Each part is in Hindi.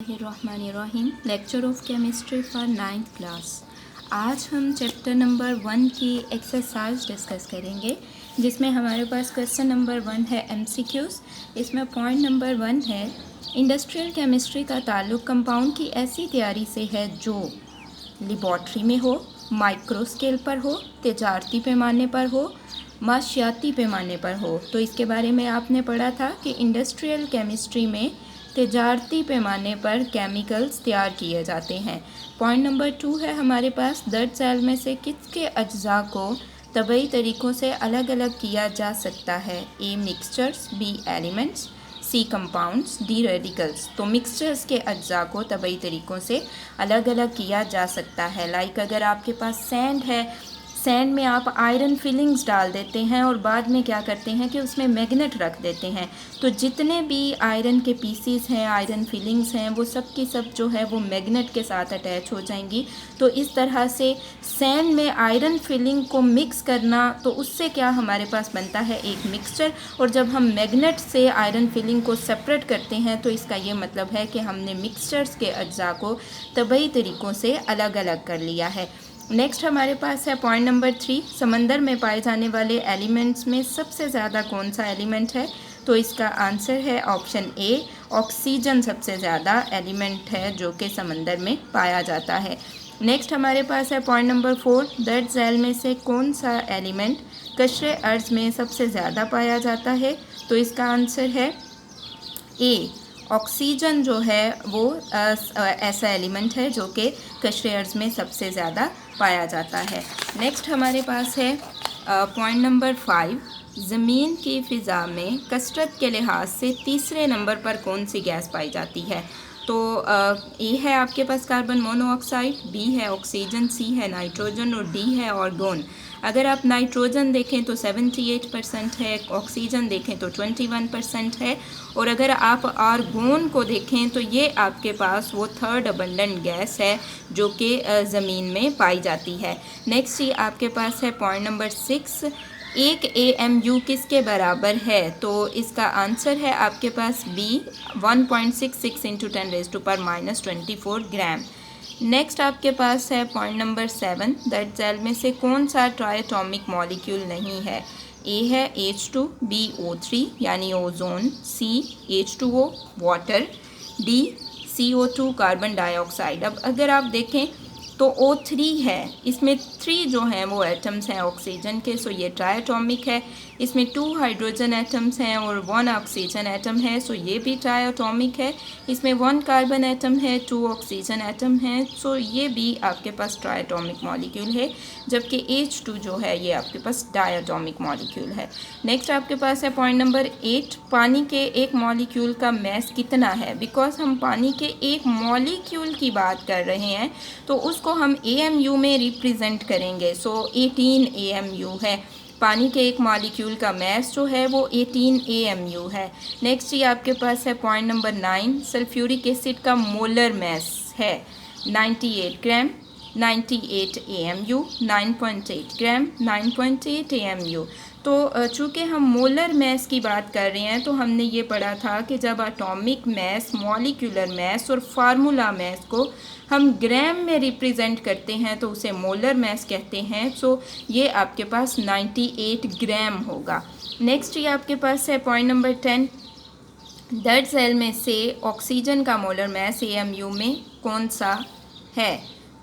बिस्मिल्लाहिर्रहमानिर्रहीम। Lecture of chemistry for 9th class. आज हम चैप्टर नंबर 1 की एक्सरसाइज डिस्कस करेंगे, जिसमें हमारे पास क्वेश्चन नंबर 1 है MCQs। इसमें पॉइंट नंबर 1 है इंडस्ट्रियल केमिस्ट्री का ताल्लुक़ कंपाउंड की ऐसी तैयारी से है जो लेबॉर्ट्री में हो, माइक्रो स्केल पर हो, तिजारती पैमाने पर हो, माशियाती पैमाने पर हो। तो इसके बारे में आपने पढ़ा था कि इंडस्ट्रियल केमिस्ट्री में तिजारती पैमाने पर केमिकल्स तैयार किए जाते हैं। पॉइंट नंबर 2 है हमारे पास दर्ज सेल में से किसके अज्जा को तबई तरीक़ों से अलग अलग किया जा सकता है। ए मिक्सचर्स, बी एलिमेंट्स, सी कंपाउंड्स, डी रेडिकल्स। तो मिक्सचर्स के अज्जा को तबई तरीक़ों से अलग अलग किया जा सकता है। लाइक अगर आपके पास सैंड है, सैंड में आप आयरन फिलिंग्स डाल देते हैं और बाद में क्या करते हैं कि उसमें मैग्नेट रख देते हैं, तो जितने भी आयरन के पीसीस हैं, आयरन फिलिंग्स हैं, वो सब की सब जो है वो मैग्नेट के साथ अटैच हो जाएंगी। तो इस तरह से सैंड में आयरन फिलिंग को मिक्स करना, तो उससे क्या हमारे पास बनता है एक मिक्सचर। और जब हम मैग्नेट से आयरन फिलिंग को सेपरेट करते हैं तो इसका ये मतलब है कि हमने मिक्सचर्स के अज्जा को तबई तरीक़ों से अलग अलग कर लिया है। नेक्स्ट हमारे पास है पॉइंट नंबर 3, समंदर में पाए जाने वाले एलिमेंट्स में सबसे ज़्यादा कौन सा एलिमेंट है। तो इसका आंसर है ऑप्शन ए, ऑक्सीजन सबसे ज़्यादा एलिमेंट है जो कि समंदर में पाया जाता है। नेक्स्ट हमारे पास है पॉइंट नंबर 4, दर्ज झैल में से कौन सा एलिमेंट कशरे अर्ज़ में सबसे ज़्यादा पाया जाता है। तो इसका आंसर है ए, ऑक्सीजन जो है वो ऐसा एलिमेंट है जो कि कशरे अर्ज़ में सबसे ज़्यादा पाया जाता है। नेक्स्ट हमारे पास है पॉइंट नंबर 5, ज़मीन की फ़िज़ा में कसरत के लिहाज से तीसरे नंबर पर कौन सी गैस पाई जाती है। तो ए है आपके पास कार्बन मोनोऑक्साइड, बी है ऑक्सीजन, सी है नाइट्रोजन और डी है आर्गोन। अगर आप नाइट्रोजन देखें तो 78% है, ऑक्सीजन देखें तो 21% है, और अगर आप आर्गोन को देखें तो ये आपके पास वो थर्ड अबंडेंट गैस है जो कि ज़मीन में पाई जाती है। नेक्स्ट ये आपके पास है पॉइंट नंबर 6, एक AMU किसके बराबर है। तो इसका आंसर है आपके पास बी, 1.66 × 10⁻⁻24 ग्राम। नेक्स्ट आपके पास है पॉइंट नंबर 7, दर्ज झैल में से कौन सा ट्राइएटॉमिक मॉलिक्यूल नहीं है। ए है H2, बी O3 यानी ओजोन, सी H2O water, D CO2 carbon dioxide. अब अगर आप देखें तो O3 है, इसमें 3 जो हैं वो एटम्स हैं ऑक्सीजन के, सो ये ट्राइएटॉमिक है। इसमें 2 हाइड्रोजन एटम्स हैं और 1 ऑक्सीजन एटम है, सो ये भी ट्राइएटॉमिक है। इसमें 1 कार्बन एटम है, 2 ऑक्सीजन एटम है, सो ये भी आपके पास ट्राइएटॉमिक मॉलिक्यूल है। जबकि H2 जो है ये आपके पास डायटॉमिक मॉलिक्यूल है। नेक्स्ट आपके पास है पॉइंट नंबर 8, पानी के एक मॉलिक्यूल का मैस कितना है। बिकॉज हम पानी के एक मॉलिक्यूल की बात कर रहे हैं तो उसको हम AMU में रिप्रेजेंट करेंगे। सो 18 AMU है। पानी के एक मॉलिक्यूल का मैस जो है वो 18 AMU है। नेक्स्ट ये आपके पास है पॉइंट नंबर 9, सल्फ्यूरिक एसिड का मोलर मैस है 98 ग्राम, 98 AMU, 9.8 ग्राम, 9.8 AMU। तो चूँकि हम मोलर मैस की बात कर रहे हैं तो हमने ये पढ़ा था कि जब एटॉमिक मैस, मॉलिक्यूलर मैस और फार्मूला मैस को हम ग्राम में रिप्रेजेंट करते हैं तो उसे मोलर मैस कहते हैं। सो ये आपके पास 98 ग्राम होगा। नेक्स्ट ये आपके पास है पॉइंट नंबर 10, दर्ज झैल में से ऑक्सीजन का मोलर मैस AMU में कौन सा है।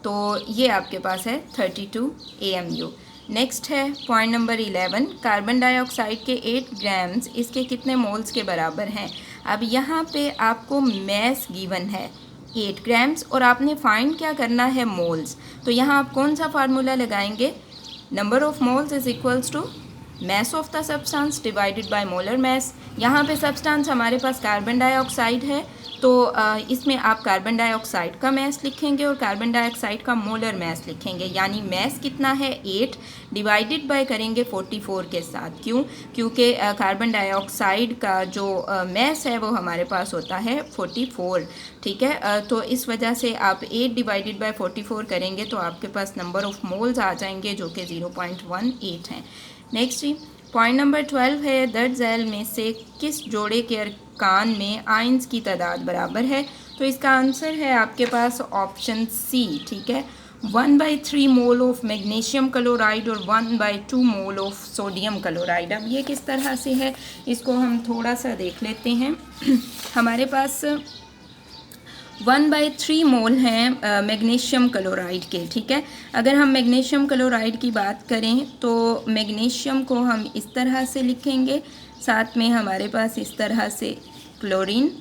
तो ये आपके पास है 32 AMU। नेक्स्ट है पॉइंट नंबर 11, कार्बन डाइऑक्साइड के 8 ग्राम्स इसके कितने मोल्स के बराबर हैं। अब यहाँ पे आपको मैस गिवन है 8 ग्राम्स और आपने फाइंड क्या करना है, मोल्स। तो यहाँ आप कौन सा फार्मूला लगाएंगे, number of moles is equals to mass of the substance divided by molar mass. यहाँ पे सब्सटेंस हमारे पास कार्बन डाइऑक्साइड है, तो इसमें आप कार्बन डाइऑक्साइड का मैस लिखेंगे और कार्बन डाइऑक्साइड का मोलर मैस लिखेंगे। यानी मैस कितना है 8 डिवाइडेड बाय करेंगे 44 के साथ। क्यों, क्योंकि कार्बन डाइऑक्साइड का जो मैस है वो हमारे पास होता है 44। ठीक है, तो इस वजह से आप 8 डिवाइडेड बाय 44 करेंगे तो आपके पास नंबर ऑफ मोल्स आ जाएंगे जो कि 0.18 हैं। नेक्स्ट पॉइंट नंबर 12 है, दर्ज झैल में से किस जोड़े के अरकान में आयंस की तादाद बराबर है। तो इसका आंसर है आपके पास ऑप्शन सी, ठीक है। 1/3 मोल ऑफ मैग्नीशियम क्लोराइड और 1/2 मोल ऑफ सोडियम क्लोराइड। अब ये किस तरह से है, इसको हम थोड़ा सा देख लेते हैं। हमारे पास 1/3 मोल हैं मैग्नीशियम क्लोराइड के, ठीक है। अगर हम मैग्नीशियम क्लोराइड की बात करें तो मैग्नीशियम को हम इस तरह से लिखेंगे, साथ में हमारे पास इस तरह से क्लोरीन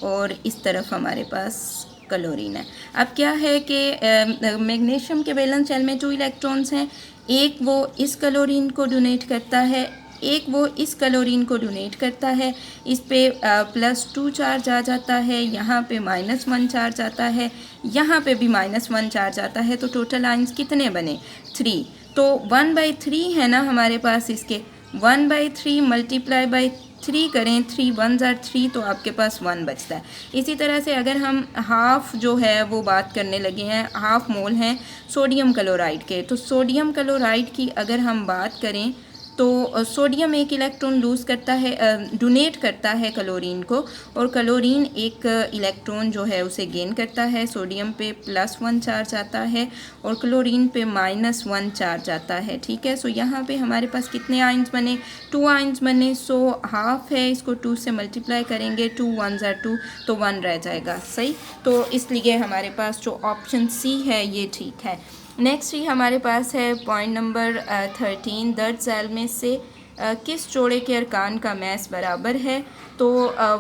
और इस तरफ हमारे पास क्लोरीन है। अब क्या है कि मैग्नीशियम के वैलेंस शेल में 2 इलेक्ट्रॉन्स हैं, एक वो इस क्लोरीन को डोनेट करता है, एक वो इस क्लोरीन को डोनेट करता है। इस पे +2 चार्ज आ जाता है, यहाँ पे -1 चार्ज आता है, यहाँ पे भी -1 चार्ज आता है। तो टोटल आयंस कितने बने? 3। तो 1/3 है ना हमारे पास, इसके 1/3 मल्टीप्लाई बाई 3 करें, 3 1s are 3, तो आपके पास 1 बचता है। इसी तरह से अगर हम हाफ जो है वो बात करने लगे हैं, हाफ मोल हैं सोडियम क्लोराइड के, तो सोडियम क्लोराइड की अगर हम बात करें तो सोडियम एक इलेक्ट्रॉन लूज़ करता है, डोनेट करता है क्लोरीन को, और क्लोरीन एक इलेक्ट्रॉन जो है उसे गेन करता है। सोडियम पे +1 चार्ज आता है और क्लोरीन पे -1 चार्ज आता है, ठीक है। सो यहाँ पे हमारे पास कितने आयंस बने? 2 आयंस बने। सो हाफ है, इसको 2 से मल्टीप्लाई करेंगे, 2 1s are 2, तो 1 रह जाएगा, सही। तो इसलिए हमारे पास जो ऑप्शन सी है ये ठीक है। नेक्स्ट ही हमारे पास है पॉइंट नंबर 13, दर्ज सेल में से किस जोड़े के अरकान का मैस बराबर है? तो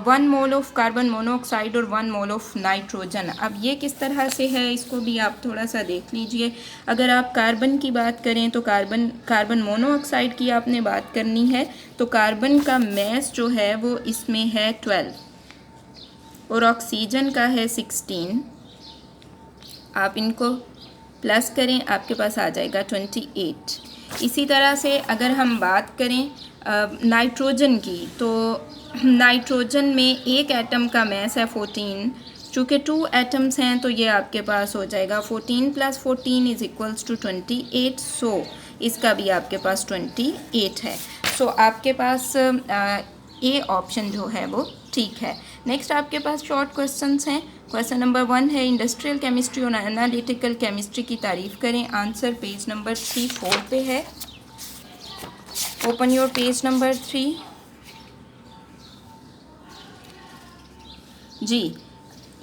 1 मोल ऑफ कार्बन मोनोऑक्साइड और 1 मोल ऑफ नाइट्रोजन। अब ये किस तरह से है, इसको भी आप थोड़ा सा देख लीजिए। अगर आप कार्बन की बात करें तो कार्बन मोनोऑक्साइड की आपने बात करनी है, तो कार्बन का मैस जो है वो इसमें है 12 और ऑक्सीजन का है 16। आप इनको प्लस करें, आपके पास आ जाएगा 28। इसी तरह से अगर हम बात करें नाइट्रोजन की, तो नाइट्रोजन में एक एटम का मैस है 14। चूँकि 2 एटम्स हैं तो ये आपके पास हो जाएगा 14 + 14 = 28। सो इसका भी आपके पास 28 है। सो आपके पास ए ऑप्शन जो है वो ठीक है। नेक्स्ट आपके पास शॉर्ट क्वेश्चंस हैं। क्वेश्चन नंबर 1 है इंडस्ट्रियल केमिस्ट्री और एनालिटिकल केमिस्ट्री की तारीफ़ करें। आंसर पेज नंबर 3-4 पे है। Open your page number 3। जी,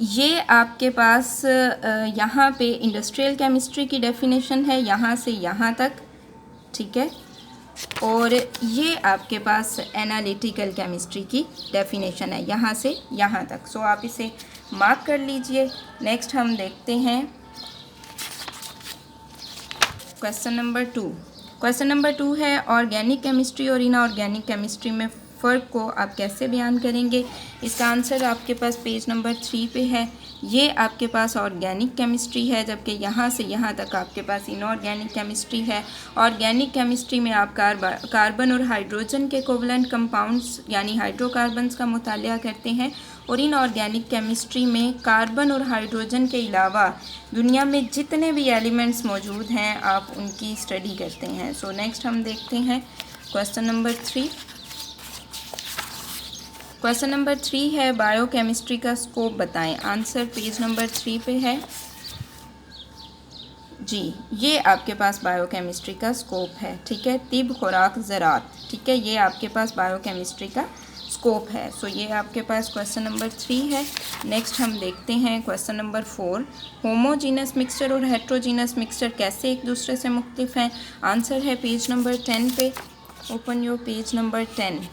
ये आपके पास यहाँ पे इंडस्ट्रियल केमिस्ट्री की डेफिनेशन है यहाँ से यहाँ तक, ठीक है। और ये आपके पास एनालिटिकल केमिस्ट्री की डेफिनेशन है यहाँ से यहाँ तक। सो आप इसे मार्क कर लीजिए। नेक्स्ट हम देखते हैं क्वेश्चन नंबर 2। क्वेश्चन नंबर 2 है ऑर्गेनिक केमिस्ट्री और इनऑर्गेनिक केमिस्ट्री में फ़र्क को आप कैसे बयान करेंगे? इसका आंसर आपके पास पेज नंबर 3 पे है। ये आपके पास ऑर्गेनिक केमिस्ट्री है, जबकि यहाँ से यहाँ तक आपके पास इनऑर्गेनिक केमिस्ट्री है। ऑर्गेनिक केमिस्ट्री में आप कार्बन और हाइड्रोजन के कोवलेंट कंपाउंड्स यानी हाइड्रोकार्बन्स का मुतालिया करते हैं, और इनऑर्गेनिक केमिस्ट्री में कार्बन और हाइड्रोजन के अलावा दुनिया में जितने भी एलिमेंट्स मौजूद हैं आप उनकी स्टडी करते हैं। सो नेक्स्ट हम देखते हैं क्वेश्चन नंबर 3। क्वेश्चन नंबर 3 है बायोकेमिस्ट्री का स्कोप बताएं। आंसर पेज नंबर 3 पे है। जी, ये आपके पास बायोकेमिस्ट्री का स्कोप है, ठीक है। तिब, खुराक, ज़राअत, ठीक है, ये आपके पास बायोकेमिस्ट्री का स्कोप है। सो ये आपके पास क्वेश्चन नंबर 3 है। नेक्स्ट हम देखते हैं क्वेश्चन नंबर 4। होमोजीनस मिक्सचर और हेट्रोजीनस मिक्सचर कैसे एक दूसरे से मुख्तलिफ हैं? आंसर है पेज नंबर 10 पे। Open your page number 10।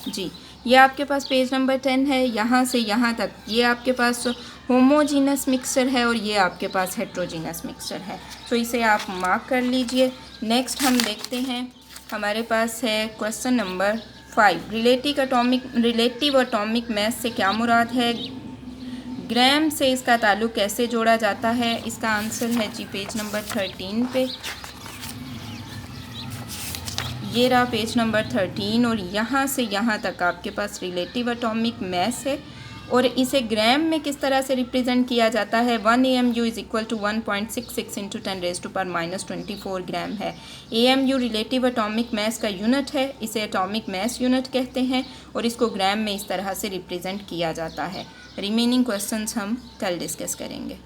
जी, ये आपके पास पेज नंबर 10 है। यहाँ से यहाँ तक ये आपके पास होमोजीनस मिक्सचर है और ये आपके पास हेट्रोजीनस मिक्सचर है। तो इसे आप मार्क कर लीजिए। नेक्स्ट हम देखते हैं, हमारे पास है question number 5। Relative atomic mass से क्या मुराद है? ग्राम से इसका ताल्लुक़ कैसे जोड़ा जाता है? इसका आंसर है जी पेज नंबर 13 पे। ये रहा पेज नंबर 13 और यहाँ से यहाँ तक आपके पास रिलेटिव एटॉमिक मास है और इसे ग्राम में किस तरह से रिप्रेजेंट किया जाता है, 1 AMU is equal to 1.66 into 10⁻⁻24 gram है। AMU रिलेटिव एटॉमिक मास का यूनिट है, इसे एटॉमिक मास यूनिट कहते हैं और इसको ग्राम में इस तरह से रिप्रेजेंट किया जाता है। रिमेनिंग क्वेश्चंस हम कल डिस्कस करेंगे।